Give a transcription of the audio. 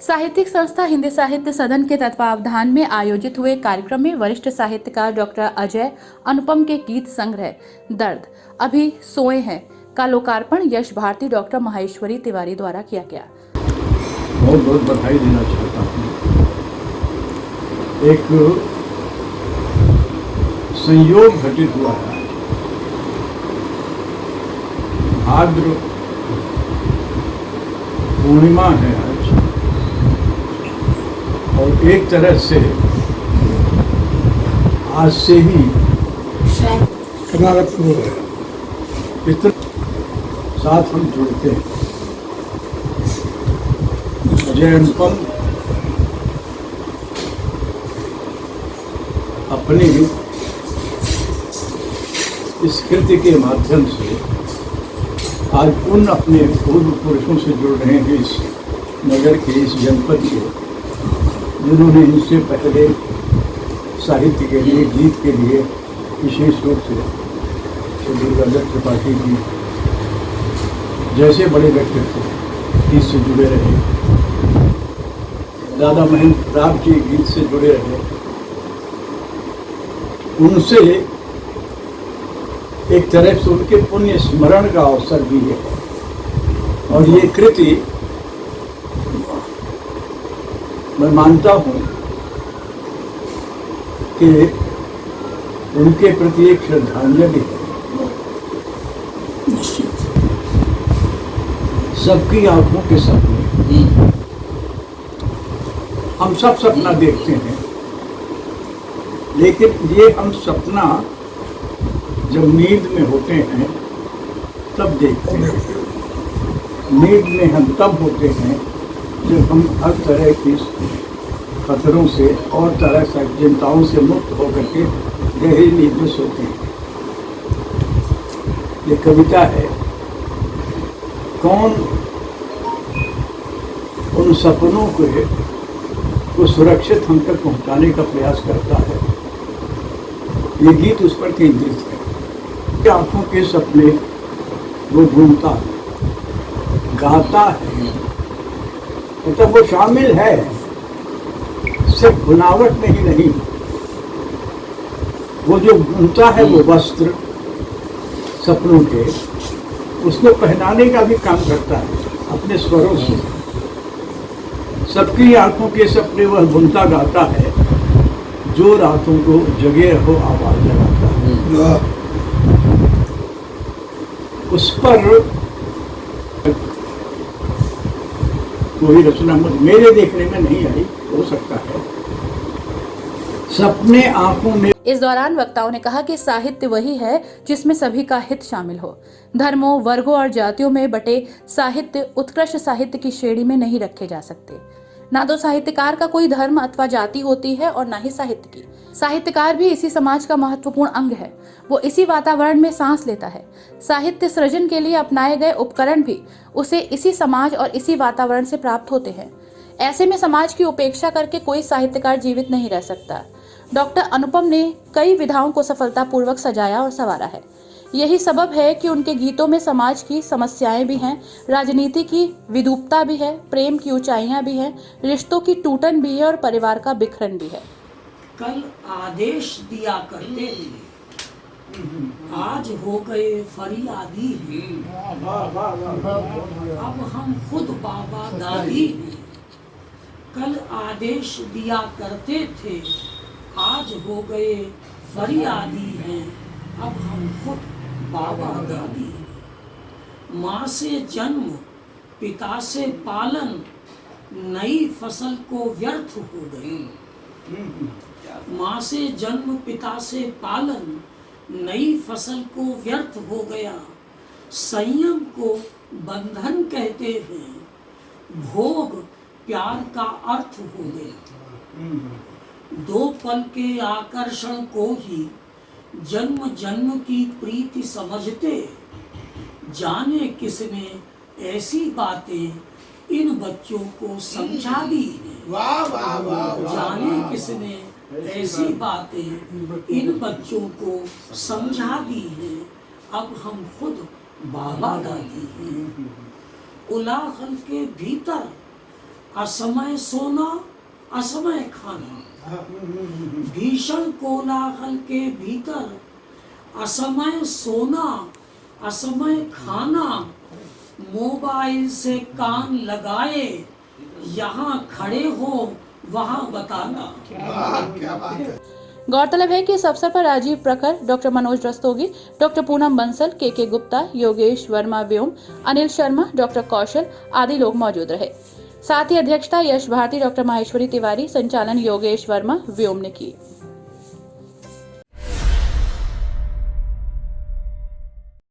साहित्यिक संस्था हिंदी साहित्य सदन के तत्वावधान में आयोजित हुए कार्यक्रम में वरिष्ठ साहित्यकार डॉक्टर अजय अनुपम के गीत संग्रह दर्द अभी सोए हैं का लोकार्पण यश भारती डॉक्टर माहेश्वरी तिवारी द्वारा किया गया। बहुत बहुत बधाई देना चाहता हूँ। एक संयोग घटित हुआ है। भाद्र पूर्णिमा है आज, और एक तरह से आज से ही शरणागत शुरू है। पितृ साथ हम जुड़ते हैं। अजय अनुपम अपनी इस कृति के माध्यम से आज उन अपने पूर्व पुरुषों से जुड़ रहे हैं इस नगर के, इस जनपद के, जिन्होंने इनसे पहले साहित्य के लिए, गीत के लिए विशेष रूप से श्री दुर्गादत्त त्रिपाठी जी जैसे बड़े व्यक्तित्व इससे जुड़े रहे। दादा महेंद्र प्रताप जी गीत से जुड़े रहे। उनसे एक तरह से उनके पुण्य स्मरण का अवसर भी है। और ये कृति मैं मानता हूँ कि उनके प्रति एक श्रद्धांजलि है। सबकी आंखों के सपने, हम सब सपना देखते हैं, लेकिन ये हम सपना जब नींद में होते हैं तब देखते हैं। नींद में हम तब होते हैं जब हम हर तरह की खतरों से और तरह से चिंताओं से मुक्त होकर के गहरी नींद में सोते हैं। ये कविता है। कौन उन सपनों को सुरक्षित हम तक पहुंचाने का प्रयास करता है, ये गीत उस पर केंद्रित है। आंखों के सपने वो घूमता गाता है, मतलब वो शामिल है, सिर्फ बनावट में ही नहीं। वो जो घूमता है वो वस्त्र सपनों के, उसको पहनाने का भी काम करता है अपने स्वरों से। सबकी आंखों के सपने वह बुनता गाता है, जो रातों को जगे रहो आवाज लगाता है। उस पर कोई रचना मेरे देखने में नहीं आई, हो सकता है। सपने आंखों में। इस दौरान वक्ताओं ने कहा कि साहित्य वही है जिसमें सभी का हित शामिल हो। धर्मों, वर्गों और जातियों में बटे साहित्य उत्कृष्ट साहित्य की श्रेणी में नहीं रखे जा सकते। ना तो साहित्यकार का कोई धर्म अथवा जाति होती है और ना ही साहित्य की। साहित्यकार भी इसी समाज का महत्वपूर्ण अंग है। वो इसी वातावरण में सांस लेता है। साहित्य सृजन के लिए अपनाए गए उपकरण भी उसे इसी समाज और इसी वातावरण से प्राप्त होते हैं। ऐसे में समाज की उपेक्षा करके कोई साहित्यकार जीवित नहीं रह सकता। डॉक्टर अनुपम ने कई विधाओं को सफलतापूर्वक सजाया और संवारा है। यही सबब है कि उनके गीतों में समाज की समस्याएं भी हैं, राजनीति की विद्रूपता भी है, प्रेम की ऊंचाइयां भी हैं, रिश्तों की टूटन भी है और परिवार का बिखरन भी है। कल आदेश दिया करते थे, आज हो गए फरियादी हैं। अब हम खुद बाबा दादी हैं। कल आदेश दिया करते थे, आज हो गए फरियादी हैं। अब हम खुद बाबा दादी हैं। माँ से जन्म पिता से पालन, नई फसल को व्यर्थ हो गई। माँ से जन्म पिता से पालन, नई फसल को व्यर्थ हो गया। संयम को बंधन कहते हैं, भोग प्यार का अर्थ हो गया। दो पल के आकर्षण को ही जन्म जन्म की प्रीति समझते, जाने किसने ऐसी बातें इन बच्चों को समझा दी हैं। जाने किसने ऐसी बातें इन बच्चों को समझा दी हैं। अब हम खुद बाबा दादी हैं। उलाहल के भीतर असमय सोना, असमय खाना, भीषण कोलाहल के भीतर असमय सोना, असमय खाना, मोबाइल से कान लगाए, यहाँ खड़े हो वहाँ बताना। गौरतलब है कि इस अवसर पर राजीव प्रखर, डॉक्टर मनोज रस्तोगी, डॉक्टर पूनम बंसल, के गुप्ता, योगेश वर्मा व्योम, अनिल शर्मा, डॉक्टर कौशल आदि लोग मौजूद रहे। साथ ही अध्यक्षता यश भारती, डॉक्टर माहेश्वरी तिवारी, संचालन योगेश वर्मा व्योम ने की।